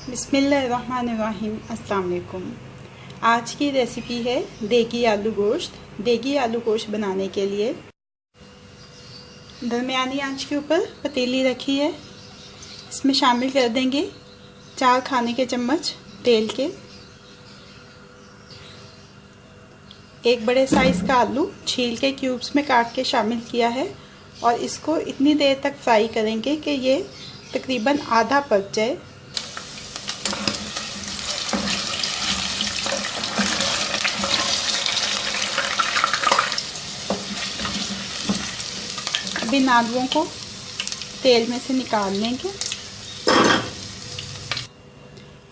बिस्मिल्लाहिर्रहमानिर्रहीम। अस्सलाम वालेकुम। आज की रेसिपी है देगी आलू गोश्त। देगी आलू गोश्त बनाने के लिए दरमियानी आंच के ऊपर पतीली रखी है। इसमें शामिल कर देंगे 4 खाने के चम्मच तेल के। एक बड़े साइज़ का आलू छील के क्यूब्स में काट के शामिल किया है और इसको इतनी देर तक फ्राई करेंगे कि ये तकरीबन आधा पक जाए। अब इन आलूओं को तेल में से निकाल लेंगे।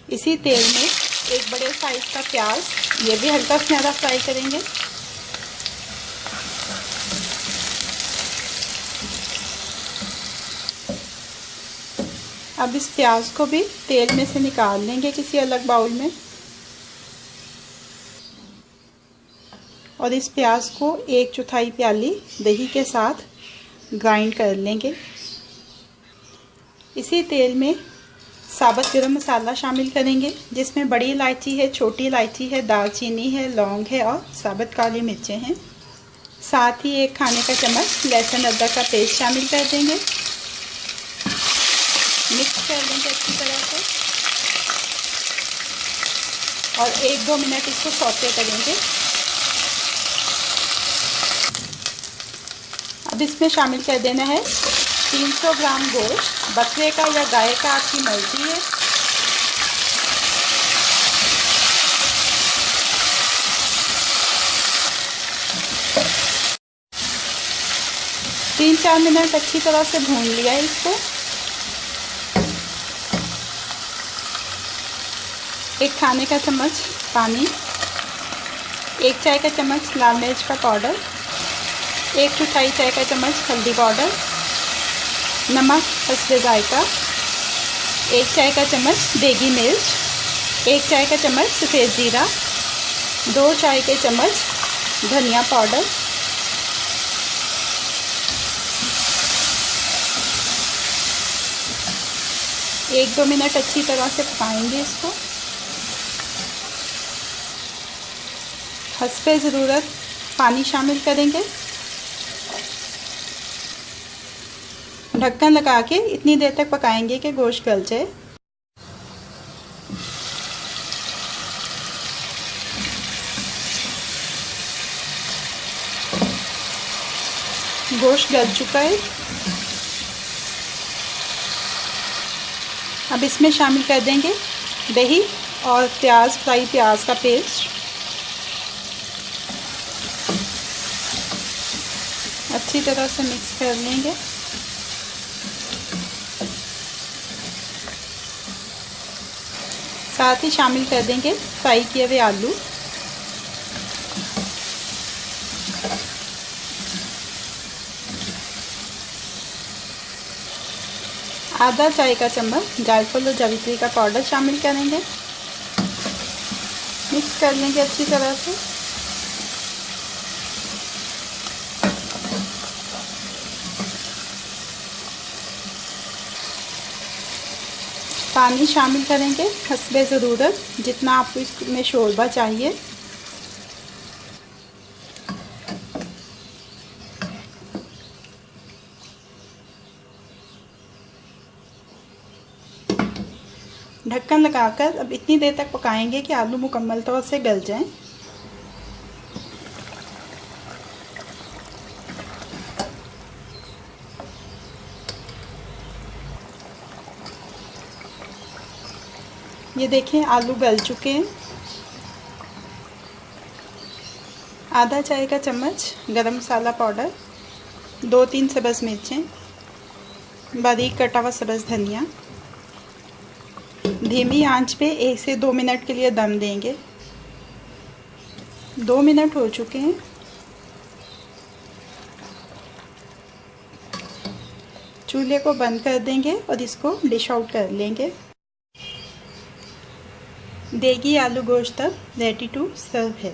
इसी तेल में एक बड़े साइज का प्याज, ये भी हल्का सुनहरा फ्राई करेंगे। अब इस प्याज को भी तेल में से निकाल लेंगे किसी अलग बाउल में और इस प्याज को 1/4 प्याली दही के साथ ग्राइंड कर लेंगे। इसी तेल में साबुत गरम मसाला शामिल करेंगे, जिसमें बड़ी इलायची है, छोटी इलायची है, दालचीनी है, लौंग है और साबुत काली मिर्चें हैं। साथ ही 1 खाने का चम्मच लहसुन अदरक का पेस्ट शामिल कर देंगे। मिक्स कर देंगे अच्छी तरह से और 1-2 मिनट इसको सौते करेंगे। अब इसमें शामिल कर देना है 300 ग्राम गोश्त, बकरे का या गाय का, आपकी मर्जी है। तीन 4 मिनट अच्छी तरह से भून लिया है इसको। 1 खाने का चम्मच पानी, 1 चाय का चम्मच लाल मिर्च का पाउडर, 1/4 चाय का चम्मच हल्दी पाउडर, नमक हस्बे जायका, 1 चाय का चम्मच देगी मिर्च, 1 चाय का चम्मच सफ़ेद जीरा, 2 चाय के चम्मच धनिया पाउडर, एक 2 मिनट अच्छी तरह से पकाएंगे इसको। हस्बे ज़रूरत पानी शामिल करेंगे। ढक्कन लगा के इतनी देर तक पकाएंगे कि गोश्त गल जाए। गोश्त गल चुका है। अब इसमें शामिल कर देंगे दही और फ्राई प्याज का पेस्ट। अच्छी तरह से मिक्स कर लेंगे। साथ ही शामिल कर देंगे फ्राई किए हुए आलू। आधा चाय का चम्मच जायफल और जावित्री का पाउडर शामिल करेंगे। मिक्स कर लेंगे अच्छी तरह से। पानी शामिल करेंगे हस्बे ज़रूरत, जितना आपको इसमें शोरबा चाहिए। ढक्कन लगाकर अब इतनी देर तक पकाएंगे कि आलू मुकम्मल तौर से गल जाएं। ये देखें आलू गल चुके हैं। आधा चाय का चम्मच गरम मसाला पाउडर, 2-3 सब्ज़ मिर्चें, बारीक कटा हुआ सब्ज़ धनिया। धीमी आंच पे 1 से 2 मिनट के लिए दम देंगे। 2 मिनट हो चुके हैं। चूल्हे को बंद कर देंगे और इसको डिश आउट कर लेंगे। देगी आलू गोश्त अब रेडी टू सर्व है।